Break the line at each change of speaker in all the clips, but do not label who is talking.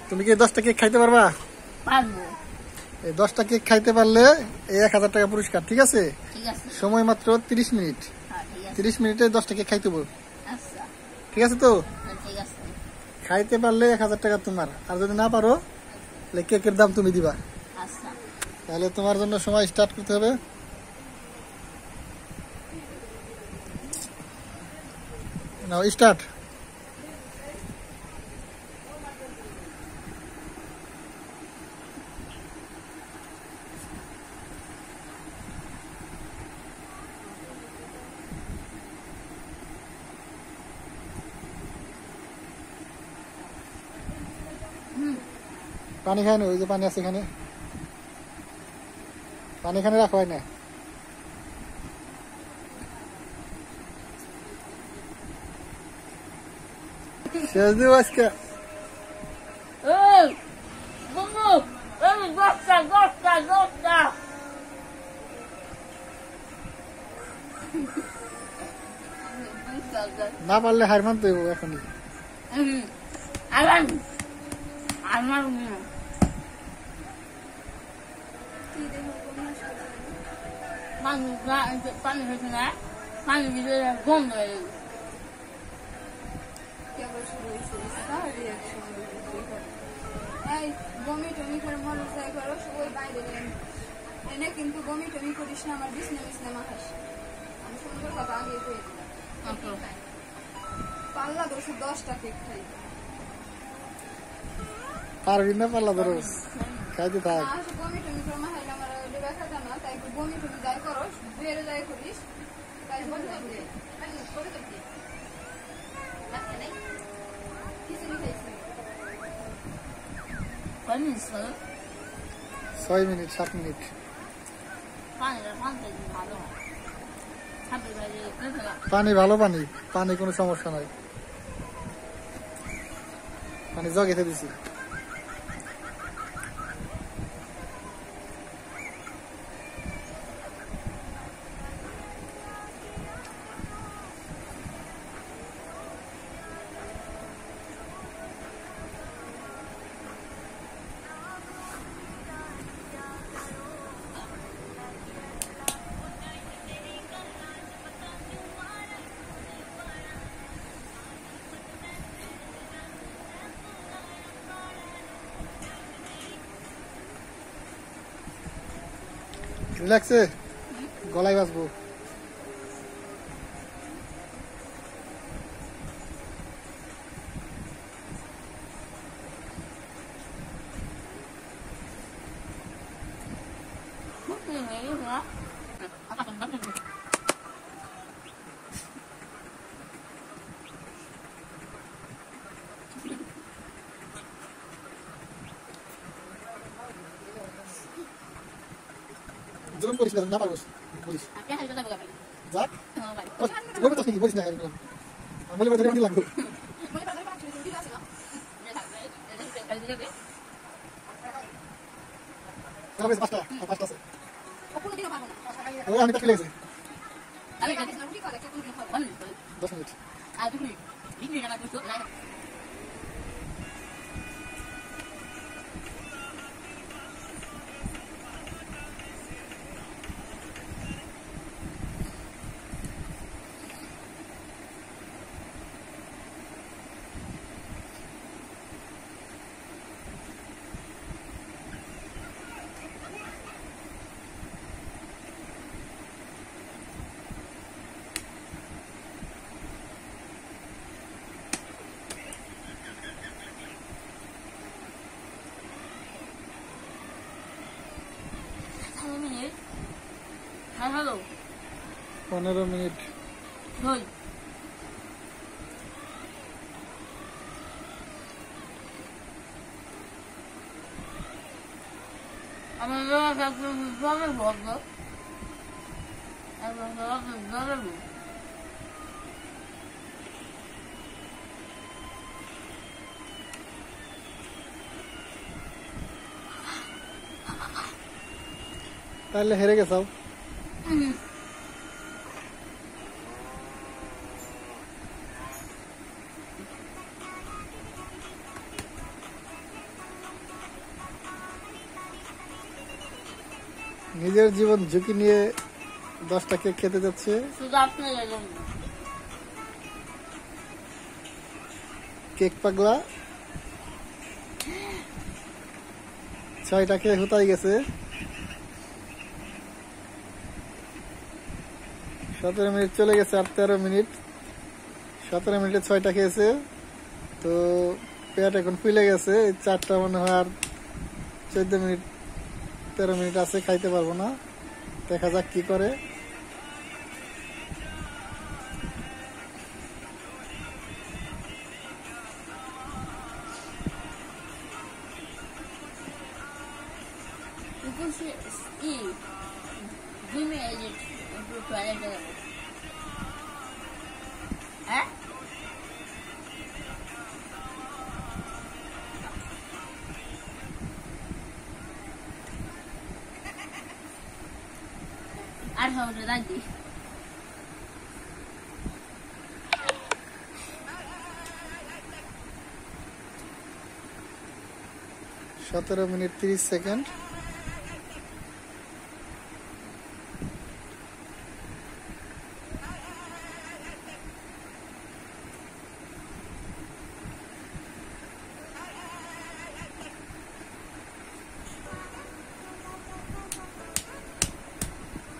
তুমি কি 10টা কেক খাইতে পারবা?
পারবো।
এই 10টা কেক খাইতে পারলে এই 1000 টাকা পুরস্কার। ঠিক আছে?
ঠিক আছে।
সময় মাত্র 30 মিনিট।
হ্যাঁ ঠিক আছে।
30 মিনিটে 10টা কেক খাইতে হবে।
আচ্ছা
ঠিক আছে তো?
ঠিক আছে।
খাইতে পারলে 1000 টাকা তোমার, আর যদি না পারো তাহলে কেকের দাম তুমি দিবা।
আচ্ছা
তাহলে তোমার জন্য সময় স্টার্ট করতে হবে। নাও স্টার্ট। পানি খায় না? ওই যে পানি আছে এখানে, পানি এখানে রাখা হয় না। শেষ দিব আজকে।
এই বন্ধু, এই 10টা
না পারলে হার মানতে হবে এখনই।
আমার পানি হয়েছে না, পানি ভিতরে গন্ধ হয়ে গেল।
বমি টমি করে মনে চাই করো ওই বাইরে এনে কিন্তু বমি টমি করিস না, আমার বিছনা মাখাস। আমি সুন্দর কথা আগে করে দিলাম। পাল্লা দোষ 10টা কেক খাই।
পারবি না পাল্লা ধরো, খাইতে থাক।
বমি টমি করে মাখাইলে আমার দেখা যায় না, তাই বমি টমি যাই করো বেড়ে যাই করিস, তাই বলে খিচুড়ি খাইছি।
6 মিনিট 7 মিনিট। পানি ভালো, পানি পানি কোনো সমস্যা নাই, পানি জগেতে দিছি। রিল্যাক্সে গলায় বাজবো। জুলুম করিস না, না পারবো বলিস যাক বলবে তো বলিস না, বলে ধরে পানি লাগবে। পাঁচটা আছে আমি তো ফেলেছি 10 মিনিট।
Hello
15 minute.
হই আমার জলের বলবো জলের
তাহলে হেরে গেছাও। নিজের জীবন ঝুঁকি নিয়ে 10টা কেক খেতে যাচ্ছে।
শুধু আপনাদের জন্য।
কেক পাগলা 6টা কেক হতাই গেছে। 17 মিনিট চলে গেছে, আর 13 মিনিট। 17 মিনিটে 6টা খেয়েছে, তো পেট এখন ফুলে গেছে। 4টা মনে হয় আর 14 মিনিট 13 মিনিট আছে, খাইতে পারবো না। দেখা যাক কি করে।
হ্যাঁ, আর হবে রাজি।
17 মিনিট 30 সেকেন্ড।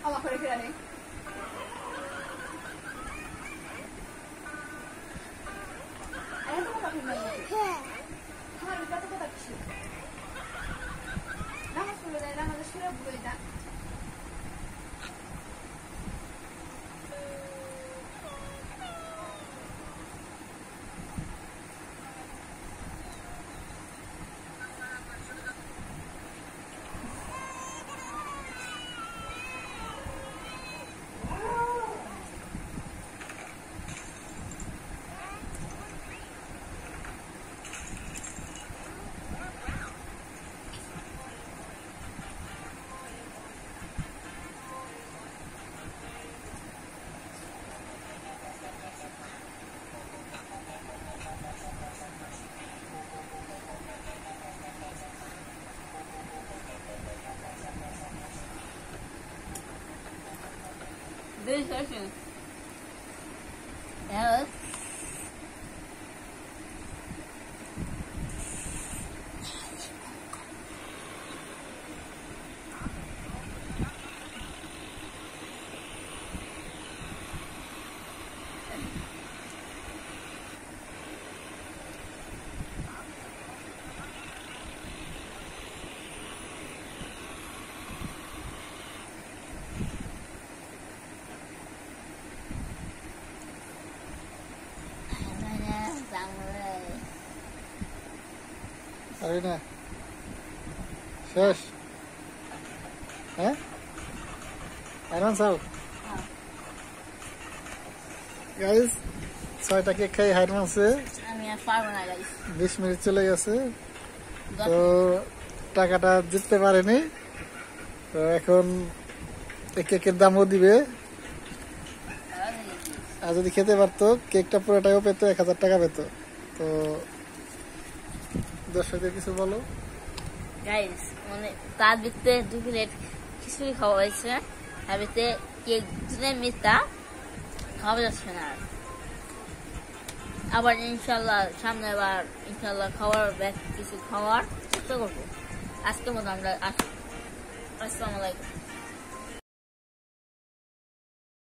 আমার করে ফেরা নেই।
This session. Yes.
আরে না, শেষ। হ্যাঁ, আরাম সাউ গাইস। 6টা কেক খাই হার মারছে।
আমি আর পারবো না গাইস।
20 মিনিট চলে গেছে, তো টাকাটা জিততে পারেনি। তো এখন এই কেকের দামও দিবে। আর যদি খেতে পারতো কেকটা পুরোটাও পেতো, 1000 টাকা পেতো। তো দর্শকদের কিছু বলো।
গাইস মানে তার ভিতরে 2 প্লেট খিচুড়ি খাওয়া হয়েছে, তার ভিতরে কেক দিলে মিথ্যা খাওয়া যাচ্ছে না। আবার ইনশাল্লাহ সামনে বার ইনশাল্লাহ খাওয়ার কিছু খাওয়ার চেষ্টা করবো। আজকের মতো আমরা আসি। আসসালামু আলাইকুম।